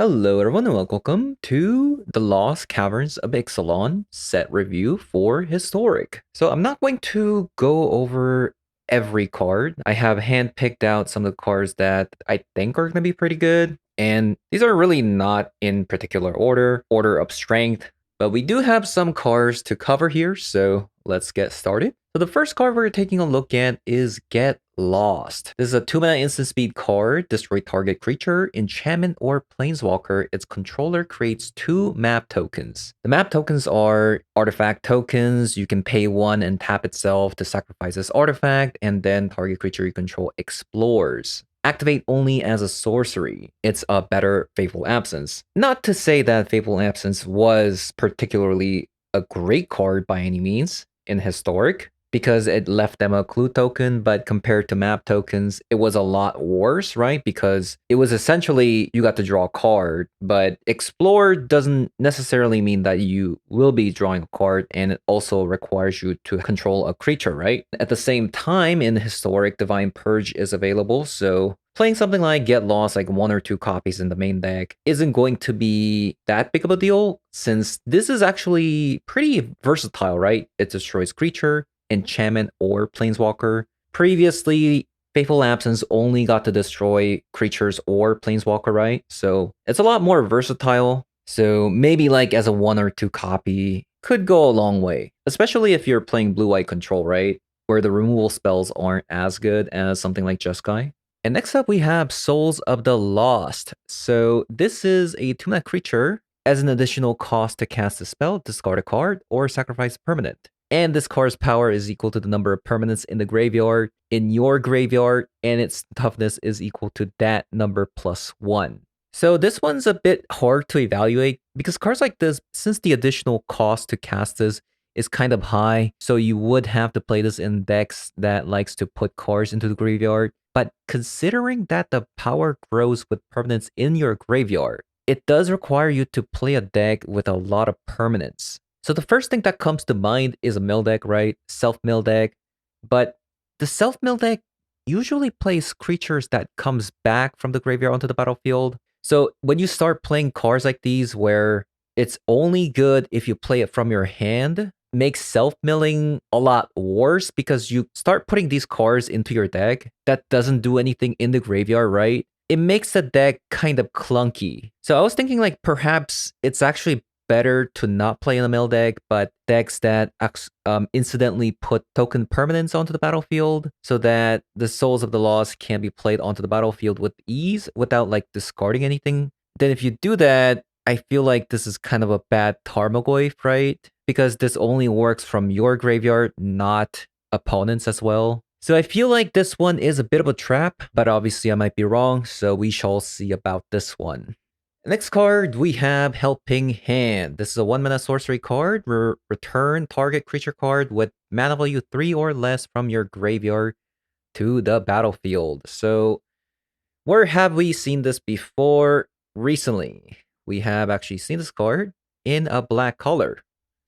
Hello everyone and welcome to the Lost Caverns of Ixalan set review for Historic. So I'm not going to go over every card. I have handpicked out some of the cards that I think are going to be pretty good. And these are really not in particular order of strength. But we do have some cards to cover here, so let's get started. So the first card we're taking a look at is Get Lost. This is a 2-mana instant speed card. Destroy target creature, enchantment, or planeswalker. Its controller creates 2 map tokens. The map tokens are artifact tokens. You can pay 1 and tap itself to sacrifice this artifact, and then target creature you control explores. Activate only as a sorcery. It's a better Fateful Absence. Not to say that Fateful Absence was particularly a great card by any means in Historic, because it left them a clue token, but compared to map tokens, it was a lot worse, right? Because it was essentially you got to draw a card, but explore doesn't necessarily mean that you will be drawing a card, and it also requires you to control a creature, right? At the same time, in Historic, Divine Purge is available, so playing something like Get Lost, like 1 or 2 copies in the main deck, isn't going to be that big of a deal, since this is actually pretty versatile, right? It destroys creature, enchantment, or planeswalker. Previously, Faithful Absence only got to destroy creatures or planeswalker, right? So it's a lot more versatile. So maybe like as a 1 or 2 copy could go a long way, especially if you're playing blue-white control, right? Where the removal spells aren't as good as something like Jeskai. And next up we have Souls of the Lost. So this is a 2-mana creature. As an additional cost to cast a spell, discard a card or sacrifice a permanent. And this card's power is equal to the number of permanents in the graveyard, in your graveyard, and its toughness is equal to that number plus 1. So this one's a bit hard to evaluate, because cards like this, since the additional cost to cast this is kind of high, so you would have to play this in decks that likes to put cards into the graveyard. But considering that the power grows with permanents in your graveyard, it does require you to play a deck with a lot of permanents. So the first thing that comes to mind is a mill deck, right? Self-mill deck. But the self-mill deck usually plays creatures that comes back from the graveyard onto the battlefield. So when you start playing cards like these where it's only good if you play it from your hand, makes self-milling a lot worse, because you start putting these cards into your deck that doesn't do anything in the graveyard, right? It makes the deck kind of clunky. So I was thinking like perhaps it's actually better to not play in a mill deck, but decks that incidentally put token permanents onto the battlefield, so that the Souls of the Lost can be played onto the battlefield with ease without like discarding anything. Then if you do that, I feel like this is kind of a bad Tarmogoyf, right? Because this only works from your graveyard, not opponents as well. So I feel like this one is a bit of a trap, but obviously I might be wrong, so we shall see about this one. Next card, we have Helping Hand. This is a 1-mana sorcery card. Return target creature card with mana value 3 or less from your graveyard to the battlefield. So where have we seen this before? Recently, we have actually seen this card in a black color.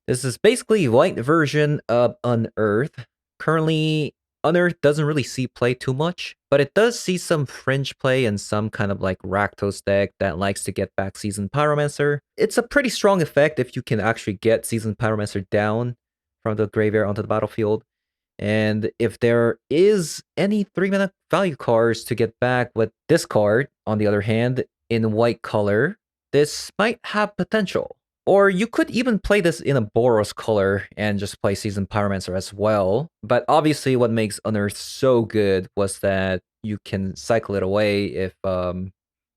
This is basically a white version of Unearth. Currently, Unearth doesn't really see play too much, but it does see some fringe play and some kind of like Rakdos deck that likes to get back Seasoned Pyromancer. It's a pretty strong effect if you can actually get Seasoned Pyromancer down from the graveyard onto the battlefield. And if there is any 3-mana value cards to get back with this card, on the other hand, in white color, this might have potential. Or you could even play this in a Boros color and just play Seasoned Pyromancer as well. But obviously what makes Unearth so good was that you can cycle it away if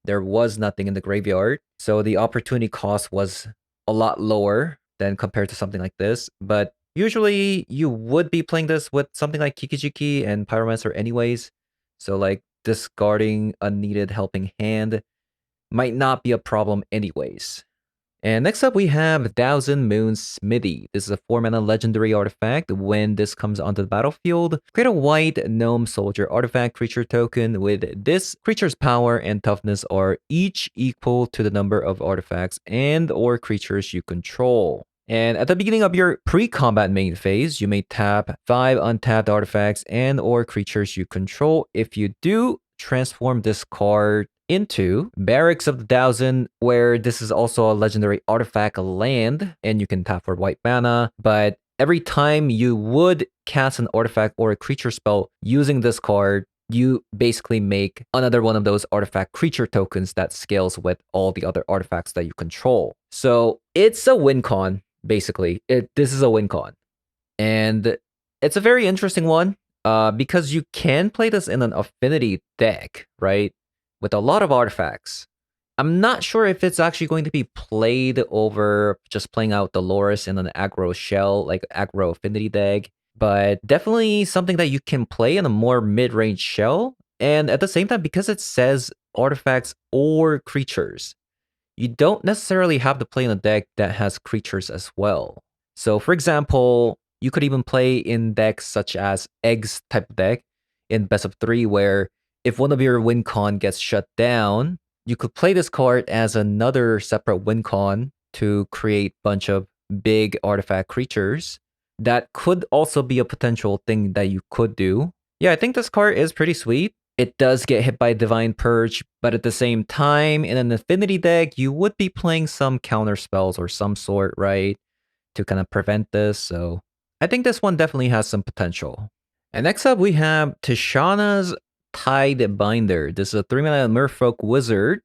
there was nothing in the graveyard. So the opportunity cost was a lot lower than compared to something like this. But usually you would be playing this with something like Kikijiki and Pyromancer anyways. So like discarding unneeded Helping Hand might not be a problem anyways. And next up, we have Thousand Moons Smithy. This is a 4-mana legendary artifact. When this comes onto the battlefield, create a white gnome soldier artifact creature token with this creature's power and toughness are each equal to the number of artifacts and or creatures you control. And at the beginning of your pre-combat main phase, you may tap 5 untapped artifacts and or creatures you control. If you do, transform this card into Barracks of the Thousand, where this is also a legendary artifact land, and you can tap for white mana, but every time you would cast an artifact or a creature spell using this card, you basically make another one of those artifact creature tokens that scales with all the other artifacts that you control. So it's a win con, basically. This is a win con. And it's a very interesting one because you can play this in an affinity deck, right? With a lot of artifacts. I'm not sure if it's actually going to be played over just playing out Dolores in an aggro shell, like aggro affinity deck, but definitely something that you can play in a more mid-range shell. And at the same time, because it says artifacts or creatures, you don't necessarily have to play in a deck that has creatures as well. So for example, you could even play in decks such as Eggs type of deck in best of 3, where if one of your win con gets shut down, you could play this card as another separate win con to create a bunch of big artifact creatures. That could also be a potential thing that you could do. Yeah, I think this card is pretty sweet. It does get hit by Divine Purge, but at the same time, in an affinity deck, you would be playing some counter spells or some sort, right? To kind of prevent this, so I think this one definitely has some potential. And next up, we have Tishana's Tidebinder. This is a 3-mana Merfolk Wizard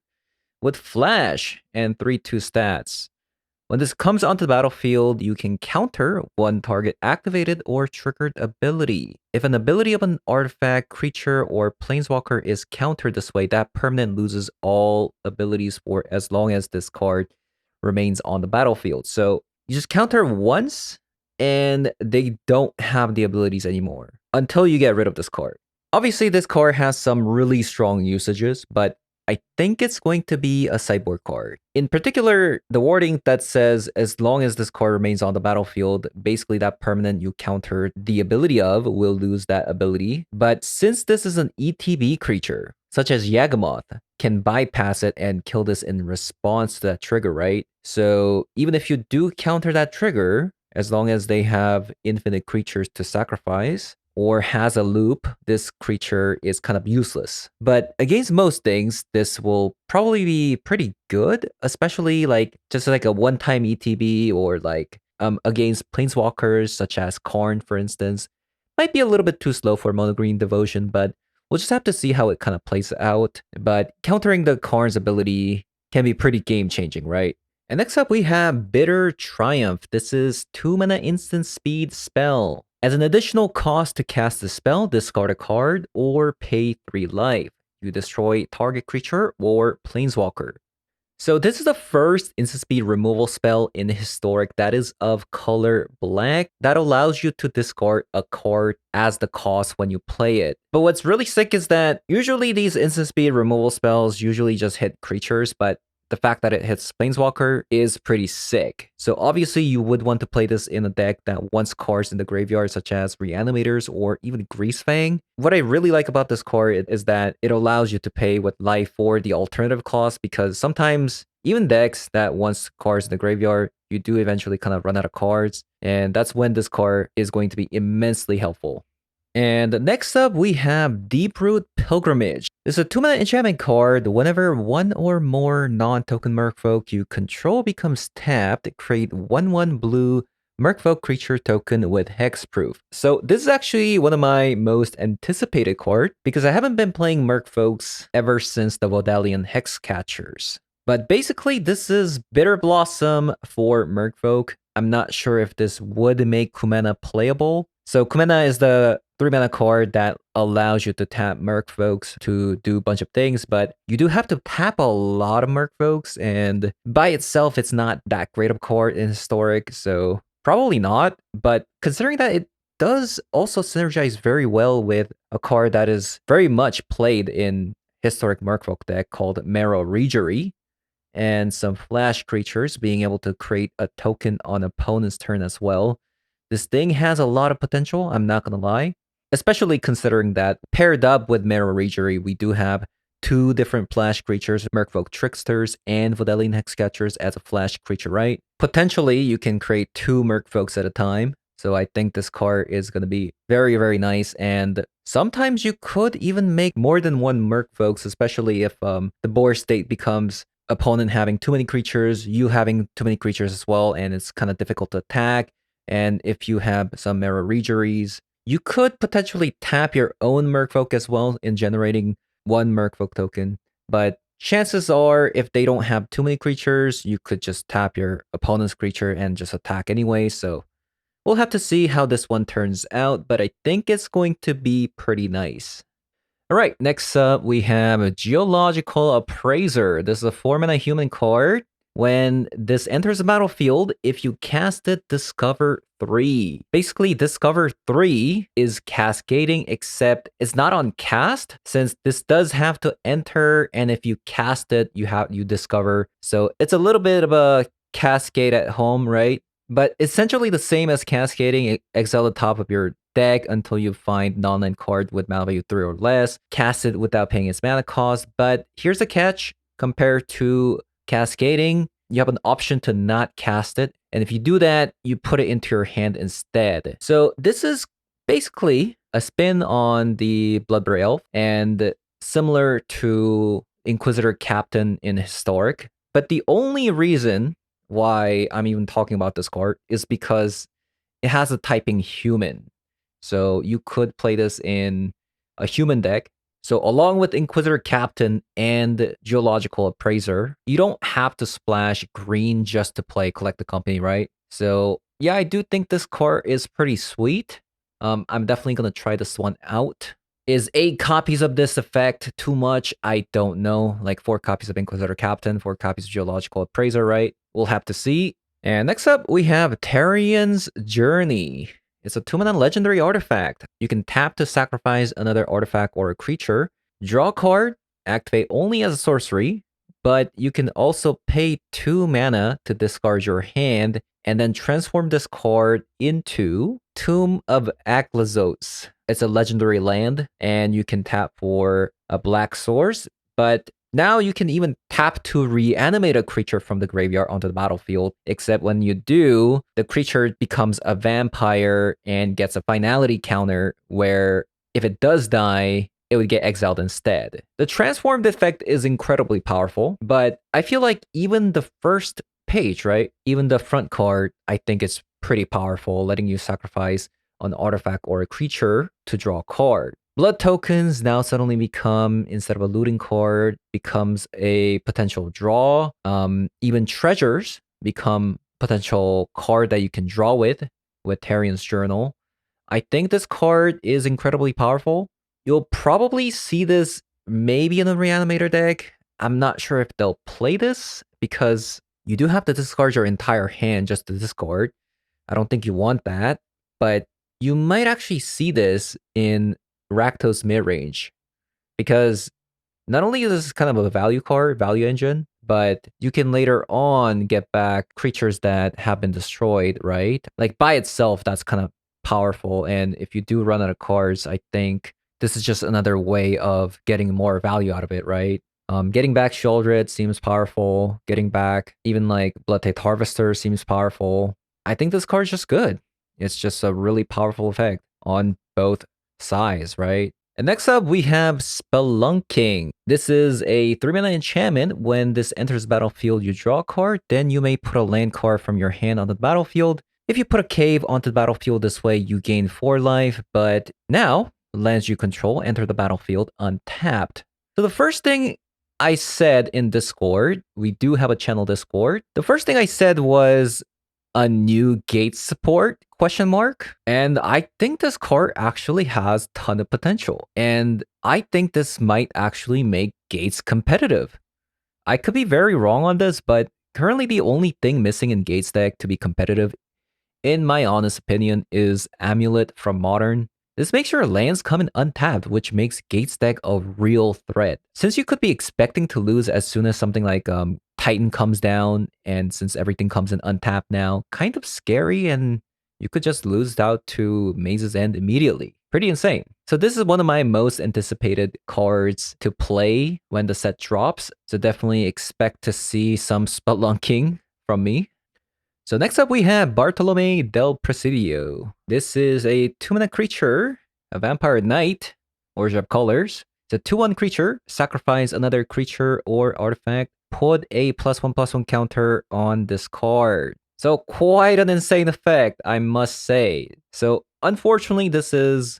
with Flash and 3/2 stats. When this comes onto the battlefield, you can counter one target activated or triggered ability. If an ability of an artifact, creature, or planeswalker is countered this way, that permanent loses all abilities for as long as this card remains on the battlefield. So you just counter once, and they don't have the abilities anymore until you get rid of this card. Obviously, this card has some really strong usages, but I think it's going to be a sideboard card. In particular, the wording that says as long as this card remains on the battlefield, basically that permanent you counter the ability of will lose that ability. But since this is an ETB creature, such as Yagamoth, can bypass it and kill this in response to that trigger, right? So even if you do counter that trigger, as long as they have infinite creatures to sacrifice, or has a loop, this creature is kind of useless. But against most things, this will probably be pretty good, especially like just like a one-time ETB or like against planeswalkers such as Karn, for instance. Might be a little bit too slow for Mono Green Devotion, but we'll just have to see how it kind of plays out. But countering the Karn's ability can be pretty game-changing, right? And next up, we have Bitter Triumph. This is 2-mana instant speed spell. As an additional cost to cast the spell, discard a card or pay 3 life. You destroy target creature or planeswalker. So this is the first instant speed removal spell in Historic that is of color black that allows you to discard a card as the cost when you play it. But what's really sick is that usually these instant speed removal spells usually just hit creatures, but the fact that it hits Planeswalker is pretty sick. So obviously you would want to play this in a deck that wants cards in the graveyard such as Reanimators or even Greasefang. What I really like about this card is that it allows you to pay with life for the alternative cost, because sometimes even decks that wants cards in the graveyard, you do eventually kind of run out of cards, and that's when this card is going to be immensely helpful. And next up, we have Deeproot Pilgrimage. This is a 2-mana enchantment card. Whenever one or more non-token Merfolk you control becomes tapped, create 1/1 blue Merfolk creature token with hexproof. So this is actually one of my most anticipated cards because I haven't been playing Merfolks ever since the Vodalian Hexcatchers. But basically, this is Bitter Blossom for Merfolk. I'm not sure if this would make Kumena playable. So Kumena is the 3-mana card that allows you to tap Merfolks to do a bunch of things, but you do have to tap a lot of Merfolks, and by itself, it's not that great of a card in Historic, so probably not. But considering that it does also synergize very well with a card that is very much played in Historic Merfolk deck called Marrow Regery, and some flash creatures being able to create a token on opponent's turn as well. This thing has a lot of potential, I'm not gonna lie. Especially considering that paired up with Marrow Regery, we do have 2 different flash creatures, Merfolk Tricksters and Vodalian Hexcatchers as a flash creature, right? Potentially, you can create 2 Merfolks at a time. So I think this card is going to be very, very nice. And Sometimes you could even make more than one Merfolks, especially if the board state becomes opponent having too many creatures, you having too many creatures as well, and it's kind of difficult to attack. And if you have some Mirror Regeries, you could potentially tap your own Merfolk as well in generating one Merfolk token. But chances are, if they don't have too many creatures, you could just tap your opponent's creature and just attack anyway. So we'll have to see how this one turns out, but I think it's going to be pretty nice. All right, next up we have a Geological Appraiser. This is a 4-mana human card. When this enters the battlefield, if you cast it, discover 3. Basically, discover 3 is cascading, except it's not on cast, since this does have to enter, and if you cast it, you discover. So it's a little bit of a cascade at home, right? But essentially the same as cascading, exile the top of your deck until you find non-land card with mana value 3 or less, cast it without paying its mana cost. But here's the catch: compared to cascading, you have an option to not cast it, and if you do that, you put it into your hand instead. So this is basically a spin on the Bloodbraid Elf, and similar to Inquisitor Captain in Historic. But the only reason why I'm even talking about this card is because it has a typing human. So you could play this in a human deck. So along with Inquisitor Captain and Geological Appraiser, you don't have to splash green just to play Collect the Company, right? So yeah, I do think this card is pretty sweet. I'm definitely going to try this one out. Is 8 copies of this effect too much? I don't know. Like 4 copies of Inquisitor Captain, 4 copies of Geological Appraiser, right? We'll have to see. And next up, we have Tarian's Journey. It's a 2-mana legendary artifact. You can tap to sacrifice another artifact or a creature, draw a card, activate only as a sorcery, but you can also pay 2 mana to discard your hand and then transform this card into Tomb of Aklazos. It's a legendary land, and you can tap for a black source, but now you can even tap to reanimate a creature from the graveyard onto the battlefield, except when you do, the creature becomes a vampire and gets a finality counter where if it does die, it would get exiled instead. The transformed effect is incredibly powerful, but I feel like even the first page, right? Even the front card, I think it's pretty powerful, letting you sacrifice an artifact or a creature to draw a card. Blood tokens now suddenly become, instead of a looting card, becomes a potential draw. Even treasures become potential card that you can draw with Tarian's Journal. I think this card is incredibly powerful. You'll probably see this maybe in a Reanimator deck. I'm not sure if they'll play this because you do have to discard your entire hand just to discard. I don't think you want that, but you might actually see this in Rakdos midrange, because not only is this kind of a value card, value engine, but you can later on get back creatures that have been destroyed, right? Like by itself, that's kind of powerful. And if you do run out of cards, I think this is just another way of getting more value out of it, right? Getting back Sheoldred seems powerful. Getting back even like Blood-Tithe Harvester seems powerful. I think this card is just good. It's just a really powerful effect on both size, right? And next up, we have Spelunking. This is a 3-mana enchantment. When this enters the battlefield, you draw a card, then you may put a land card from your hand on the battlefield. If you put a cave onto the battlefield this way, you gain 4 life, but now, lands you control enter the battlefield untapped. So the first thing I said in Discord, we do have a channel Discord. The first thing I said was a new gate support ? And I think this card actually has a ton of potential. And I think this might actually make gates competitive. I could be very wrong on this, but currently the only thing missing in gates deck to be competitive, in my honest opinion, is Amulet from Modern. This makes your lands come in untapped, which makes Gates deck a real threat. Since you could be expecting to lose as soon as something like Titan comes down, and since everything comes in untapped now, kind of scary, and you could just lose out to Maze's End immediately. Pretty insane. So this is one of my most anticipated cards to play when the set drops, so definitely expect to see some Spelunking from me. So next up we have Bartolomé del Presidio. This is a 2-mana creature a Vampire Knight, Origin of Colors. It's a 2/1 creature. Sacrifice another creature or artifact. Put a +1/+1 counter on this card. So quite an insane effect, I must say. So unfortunately, this is...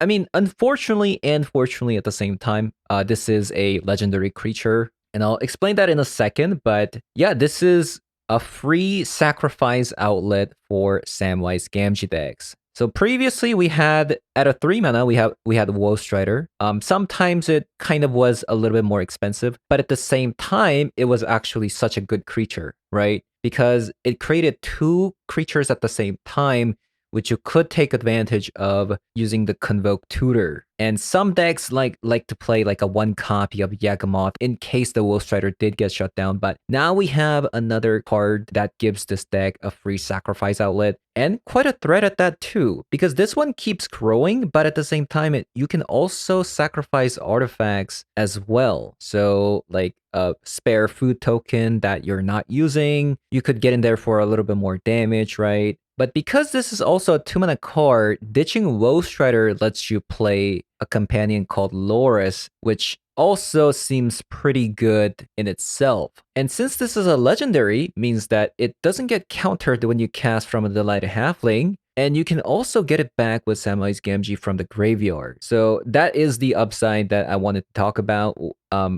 I mean, unfortunately and fortunately at the same time, this is a legendary creature. And I'll explain that in a second. But yeah, this is a free sacrifice outlet for Samwise Gamgee decks. So previously we had at a 3 mana we had Woe Strider. Sometimes it kind of was a little bit more expensive, but at the same time it was actually such a good creature, right? Because it created 2 creatures at the same time, which you could take advantage of using the Convoke Tutor. And some decks like to play like a 1 copy of Yagamoth in case the Wolf Strider did get shut down. But now we have another card that gives this deck a free sacrifice outlet, and quite a threat at that too, because this one keeps growing, but at the same time, you can also sacrifice artifacts as well. So like a spare food token that you're not using, you could get in there for a little bit more damage, right? But because this is also a 2-mana card, ditching Woe Strider lets you play a companion called Loris, which also seems pretty good in itself. And since this is a legendary, means that it doesn't get countered when you cast from a Delighted Halfling, and you can also get it back with Samwise Gamgee from the graveyard. So that is the upside that I wanted to talk about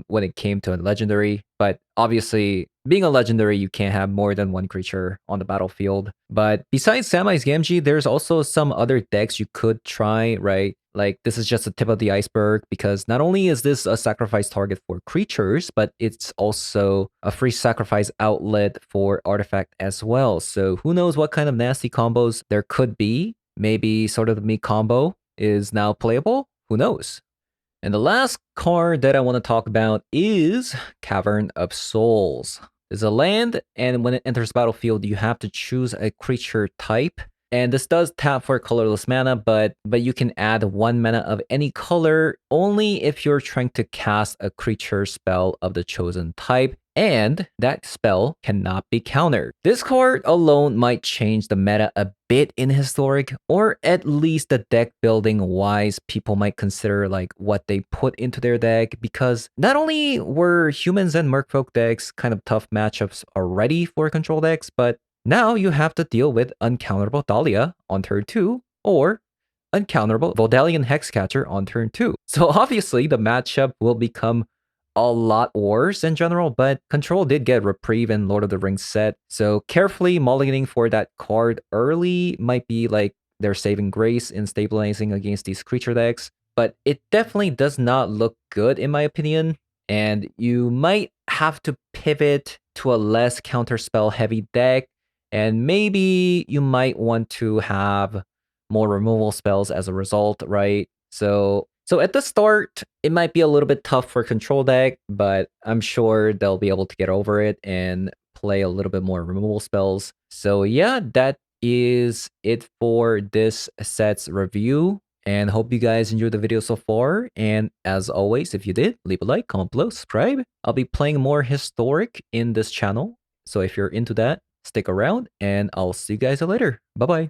when it came to a legendary. But obviously, being a legendary, you can't have more than 1 creature on the battlefield. But besides Samwise Gamgee, there's also some other decks you could try, right? Like, this is just the tip of the iceberg, because not only is this a sacrifice target for creatures, but it's also a free sacrifice outlet for artifact as well. So who knows what kind of nasty combos there could be? Maybe sort of the me combo is now playable? Who knows? And the last card that I want to talk about is Cavern of Souls. It's a land, and when it enters the battlefield, you have to choose a creature type. And this does tap for colorless mana, but you can add 1 mana of any color only if you're trying to cast a creature spell of the chosen type, and that spell cannot be countered. This card alone might change the meta a bit in Historic, or at least the deck building wise, people might consider like what they put into their deck, because not only were humans and merfolk decks kind of tough matchups already for control decks, but now you have to deal with Uncounterable Dahlia on turn 2, or Uncounterable Vodalian Hexcatcher on turn 2. So obviously the matchup will become a lot worse in general, but Control did get Reprieve in Lord of the Rings set, so carefully mulliganing for that card early might be like their saving grace in stabilizing against these creature decks, but it definitely does not look good in my opinion, and you might have to pivot to a less counterspell heavy deck, and maybe you might want to have more removal spells as a result, right? So at the start, it might be a little bit tough for control deck, but I'm sure they'll be able to get over it and play a little bit more removal spells. So yeah, that is it for this set's review. And hope you guys enjoyed the video so far. And as always, if you did, leave a like, comment below, subscribe. I'll be playing more Historic in this channel. So if you're into that, stick around, and I'll see you guys later. Bye-bye.